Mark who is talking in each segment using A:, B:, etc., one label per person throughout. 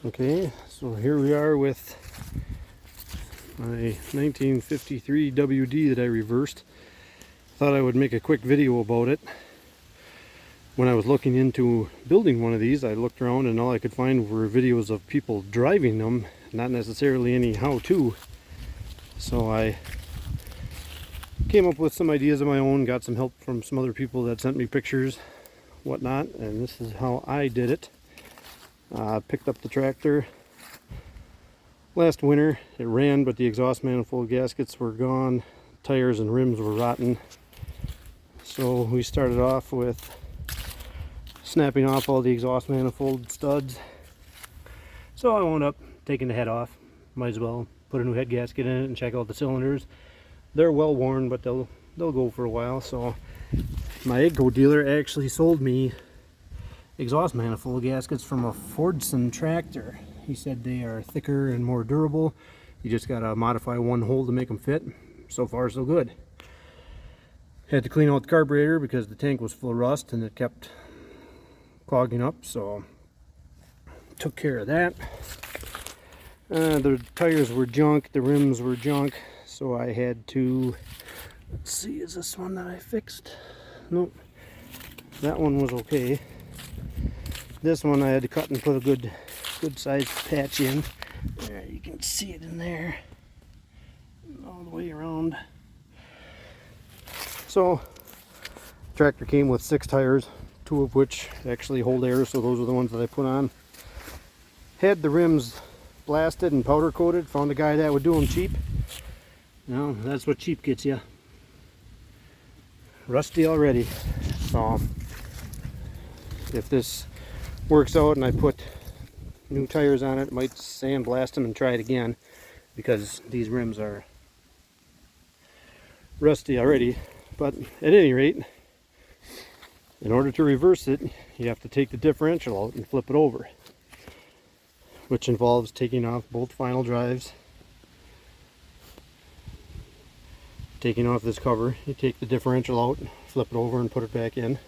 A: Okay, so here we are with my 1953 WD that I reversed. Thought I would make a quick video about it. When I was looking into building one of these, I looked around and all I could find were videos of people driving them, not necessarily any how-to. So I came up with some ideas of my own, got some help from some other people that sent me pictures, whatnot, and this is how I did it. Picked up the tractor last winter. It ran, but the exhaust manifold gaskets were gone, tires and rims were rotten. So we started off with snapping off all the exhaust manifold studs. So I wound up taking the head off. Might as well put a new head gasket in it and check out the cylinders. They're well worn, but they'll go for a while. So my Agco dealer actually sold me exhaust manifold gaskets from a Fordson tractor. He said they are thicker and more durable. You just gotta modify one hole to make them fit. So far so good. Had to clean out the carburetor because the tank was full of rust and it kept clogging up, so took care of that. The tires were junk, the rims were junk, so I had to, let's see, is this one that I fixed? Nope, that one was okay. This one I had to cut and put a good sized patch in. There, you can see it in there, all the way around. So, tractor came with 6 tires, 2 of which actually hold air, so those are the ones that I put on. Had the rims blasted and powder coated, found a guy that would do them cheap. Well, that's what cheap gets you. Rusty already. So, if this works out and I put new tires on it, might sandblast them and try it again, because these rims are rusty already. But at any rate, in order to reverse it, you have to take the differential out and flip it over, which involves taking off both final drives, taking off this cover. You take the differential out, flip it over and put it back in.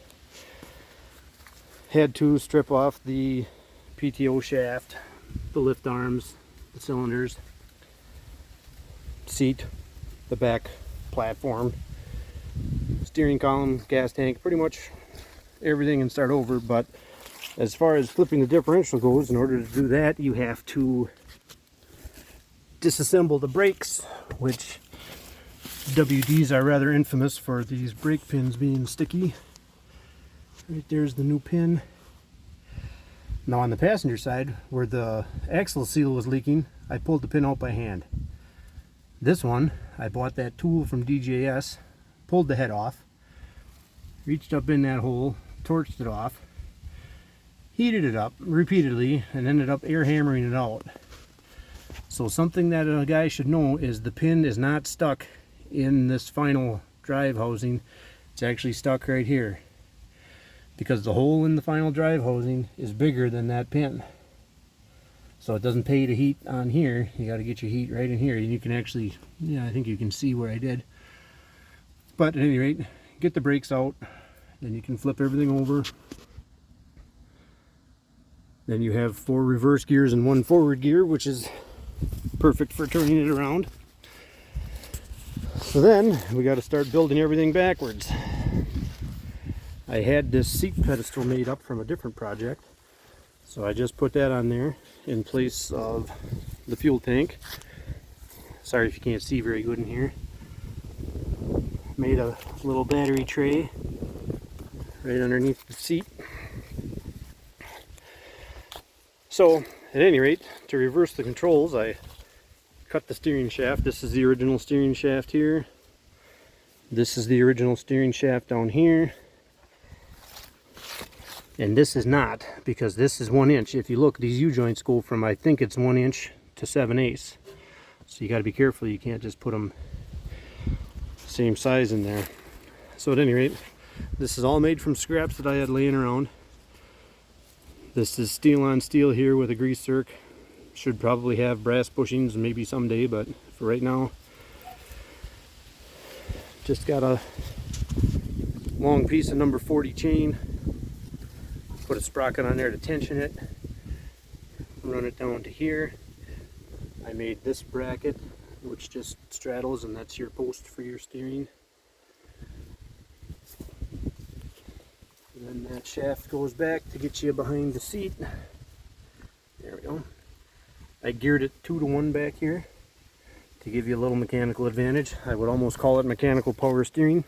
A: Had to strip off the PTO shaft, the lift arms, the cylinders, seat, the back platform, steering column, gas tank, pretty much everything, and start over. But as far as flipping the differential goes, in order to do that, you have to disassemble the brakes, which WDs are rather infamous for these brake pins being sticky. Right there's the new pin. Now on the passenger side, where the axle seal was leaking, I pulled the pin out by hand. This one, I bought that tool from DJS, pulled the head off, reached up in that hole, torched it off, heated it up repeatedly, and ended up air hammering it out. So something that a guy should know is the pin is not stuck in this final drive housing. It's actually stuck right here, because the hole in the final drive housing is bigger than that pin. So it doesn't pay to heat on here. You got to get your heat right in here. And you can actually, yeah, I think you can see where I did. But at any rate, get the brakes out, then you can flip everything over. Then you have 4 reverse gears and 1 forward gear, which is perfect for turning it around. So then we got to start building everything backwards. I had this seat pedestal made up from a different project, so I just put that on there in place of the fuel tank. Sorry if you can't see very good in here. Made a little battery tray right underneath the seat. So at any rate, to reverse the controls, I cut the steering shaft. This is the original steering shaft here. This is the original steering shaft down here. And this is not, because this is 1 inch. If you look, these U-joints go from, I think it's 1 inch to 7/8. So you got to be careful. You can't just put them same size in there. So at any rate, this is all made from scraps that I had laying around. This is steel on steel here with a grease zerk. Should probably have brass bushings maybe someday, but for right now, just got a long piece of number 40 chain. Put a sprocket on there to tension it. run it down to here. I made this bracket which just straddles, and that's your post for your steering. And then that shaft goes back to get you behind the seat. There we go. I geared it 2-to-1 back here to give you a little mechanical advantage. I would almost call it mechanical power steering.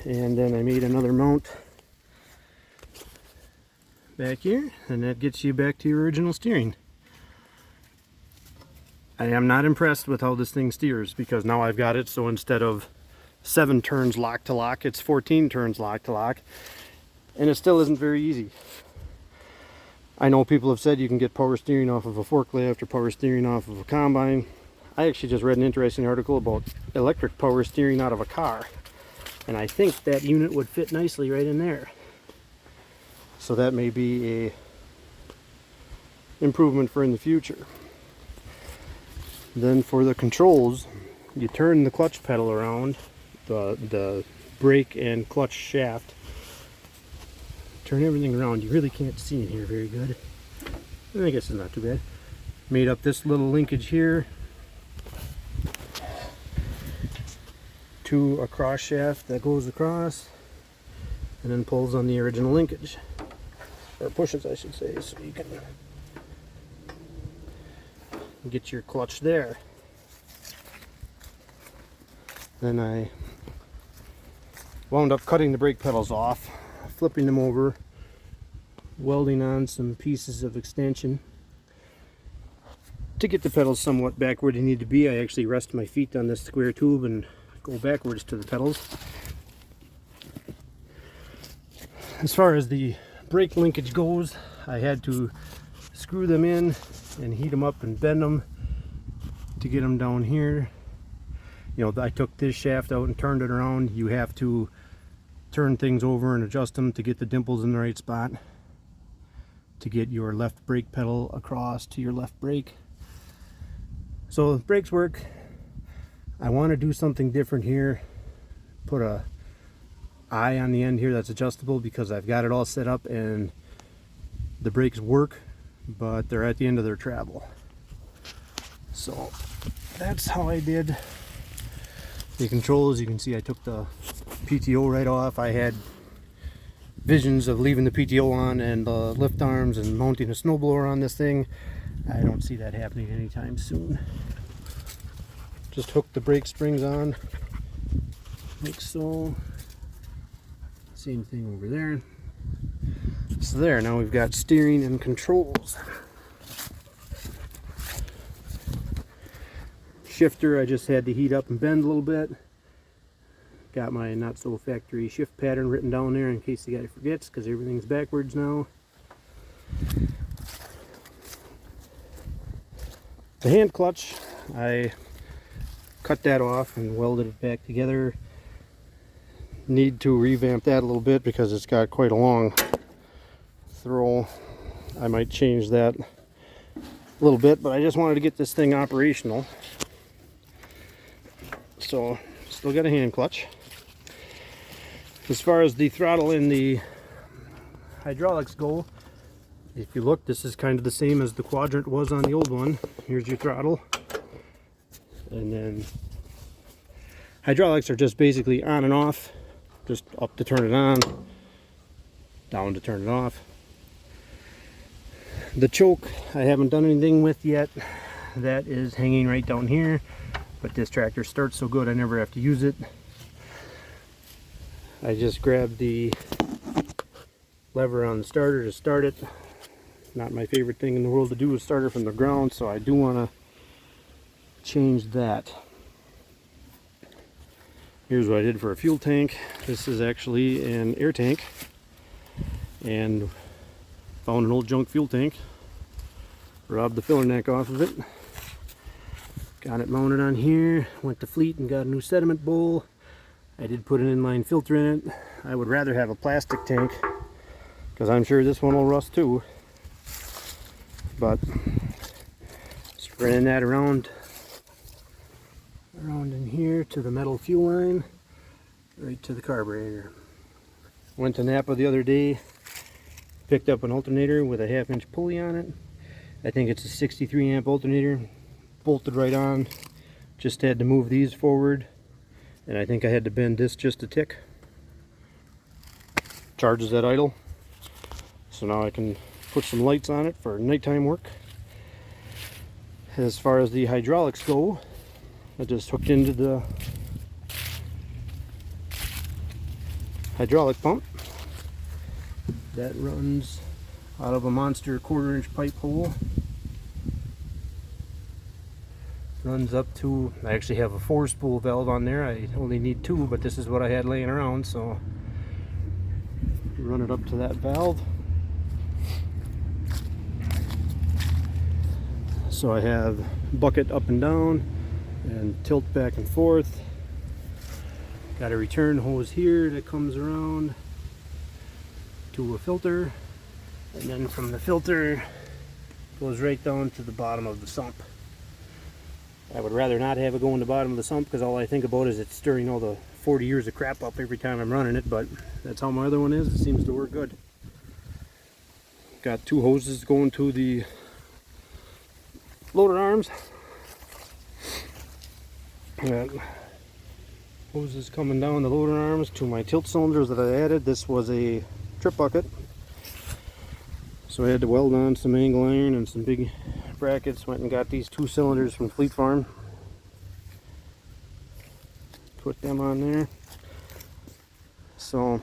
A: And then I made another mount back here, and that gets you back to your original steering. I am not impressed with how this thing steers, because now I've got it so instead of 7 turns lock to lock, it's 14 turns lock to lock, and it still isn't very easy. I know people have said you can get power steering off of a forklift or power steering off of a combine. I actually just read an interesting article about electric power steering out of a car, and I think that unit would fit nicely right in there. So that may be a improvement for in the future. Then for the controls, you turn the clutch pedal around, the brake and clutch shaft. Turn everything around. You really can't see in here very good. I guess it's not too bad. Made up this little linkage here to a cross shaft that goes across and then pulls on the original linkage, or pushes I should say, so you can get your clutch there. Then I wound up cutting the brake pedals off, flipping them over, welding on some pieces of extension to get the pedals somewhat back where they need to be. I actually rest my feet on this square tube and go backwards to the pedals. As far as the brake linkage goes, I had to screw them in and heat them up and bend them to get them down here. You know, I took this shaft out and turned it around. You have to turn things over and adjust them to get the dimples in the right spot to get your left brake pedal across to your left brake. So the brakes work. I want to do something different here. Put a eye on the end here that's adjustable, because I've got it all set up and the brakes work, but they're at the end of their travel. So that's how I did the controls. You can see I took the PTO right off. I had visions of leaving the PTO on and the lift arms and mounting a snowblower on this thing. I don't see that happening anytime soon. Just hook the brake springs on like so. Same thing over there. So there, now we've got steering and controls. Shifter I just had to heat up and bend a little bit. Got my not so factory shift pattern written down there in case the guy forgets, because everything's backwards now. The hand clutch, I cut that off and welded it back together. Need to revamp that a little bit because it's got quite a long throw. I might change that a little bit, but I just wanted to get this thing operational. So still got a hand clutch. As far as the throttle and the hydraulics go, if you look, this is kind of the same as the quadrant was on the old one. Here's your throttle, and then hydraulics are just basically on and off, just up to turn it on, down to turn it off. The choke I haven't done anything with yet. That is hanging right down here, but this tractor starts so good I never have to use it. I just grabbed the lever on the starter to start it. Not my favorite thing in the world to do is start it from the ground, so I do want to change that. Here's what I did for a fuel tank. This is actually an air tank, and found an old junk fuel tank, robbed the filler neck off of it, got it mounted on here, went to Fleet and got a new sediment bowl. I did put an inline filter in it. I would rather have a plastic tank because I'm sure this one will rust too, but just ran that around in here to the metal fuel line, right to the carburetor. Went to Napa the other day, picked up an alternator with a 1/2-inch pulley on it. I think it's a 63 amp alternator, bolted right on. Just had to move these forward, and I think I had to bend this just a tick. Charges at idle, so now I can put some lights on it for nighttime work. As far as the hydraulics go, I just hooked into the hydraulic pump that runs out of a monster 1/4-inch pipe hole. Runs up to, I actually have a 4-spool valve on there. I only need 2, but this is what I had laying around, so run it up to that valve. So I have bucket up and down and tilt back and forth. Got a return hose here that comes around to a filter, and then from the filter goes right down to the bottom of the sump. I would rather not have it go in the bottom of the sump because all I think about is it's stirring all the 40 years of crap up every time I'm running it, but that's how my other one is. It seems to work good. Got 2 hoses going to the loader arms. Got hoses coming down the loader arms to my tilt cylinders that I added. This was a trip bucket, so I had to weld on some angle iron and some big brackets. Went and got these 2 cylinders from Fleet Farm. Put them on there. So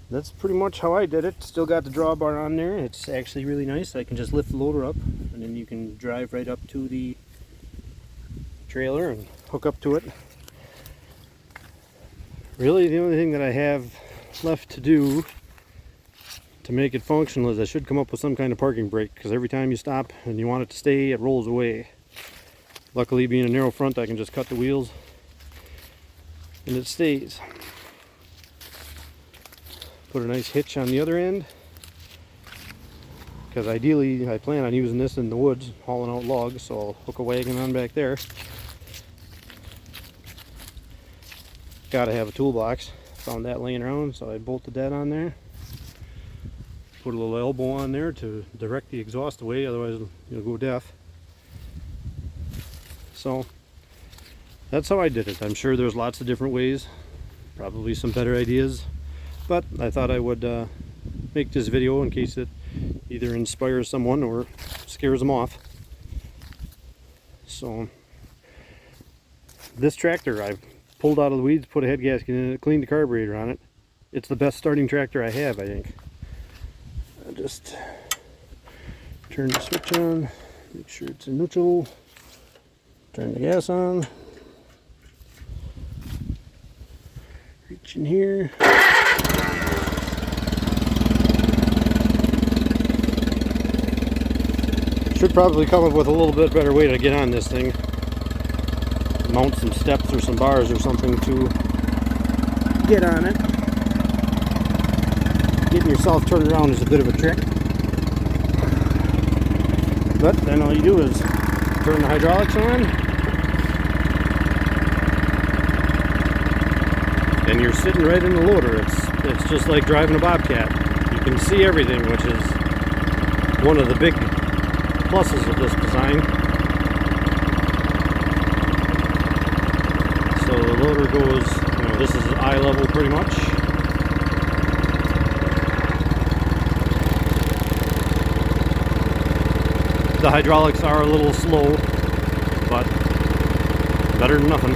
A: that's pretty much how I did it. Still got the drawbar on there. It's actually really nice. I can just lift the loader up, and then you can drive right up to the trailer and hook up to it. Really, the only thing that I have left to do to make it functional is I should come up with some kind of parking brake, because every time you stop and you want it to stay, it rolls away. Luckily, being a narrow front, I can just cut the wheels and it stays. Put a nice hitch on the other end, because ideally I plan on using this in the woods, hauling out logs, so I'll hook a wagon on back there. Gotta have a toolbox. Found that laying around, so I bolted that on there. Put a little elbow on there to direct the exhaust away, otherwise you'll go deaf. So that's how I did it. I'm sure there's lots of different ways, probably some better ideas, but I thought I would make this video in case it either inspires someone or scares them off. So this tractor I've pulled out of the weeds, put a head gasket in it, cleaned the carburetor on it. It's the best starting tractor I have, I think. I just turn the switch on, make sure it's in neutral, turn the gas on, reach in here. Should probably come up with a little bit better way to get on this thing. Mount some steps or some bars or something to get on it. Getting yourself turned around is a bit of a trick, but then all you do is turn the hydraulics on and you're sitting right in the loader. It's just like driving a Bobcat. You can see everything, which is one of the big pluses of this design. So the loader goes, this is eye level pretty much. The hydraulics are a little slow, but better than nothing.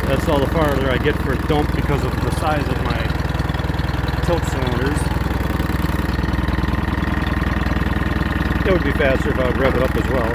A: That's all the farther I get for a dump because of the size of my tilt cylinders. It would be faster if I would rev it up as well.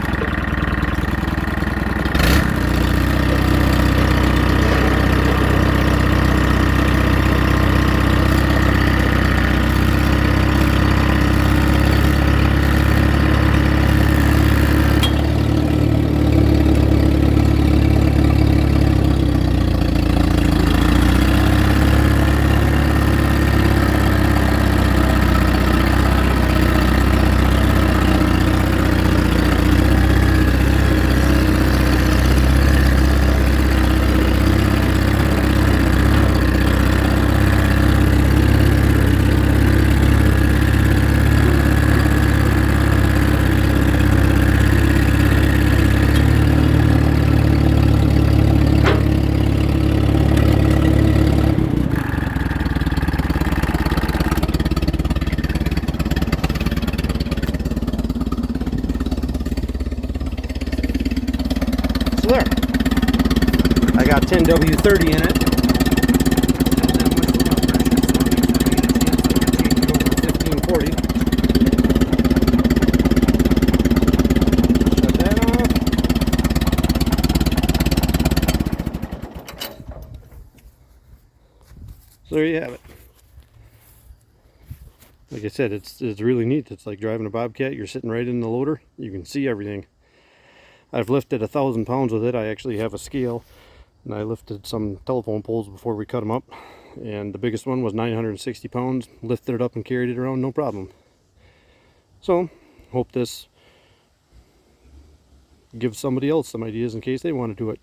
A: W30 in it. So there you have it. Like I said, it's really neat. It's like driving a Bobcat. You're sitting right in the loader. You can see everything. I've lifted 1,000 pounds with it. I actually have a scale, and I lifted some telephone poles before we cut them up. And the biggest one was 960 pounds. Lifted it up and carried it around, no problem. So, hope this gives somebody else some ideas in case they want to do it.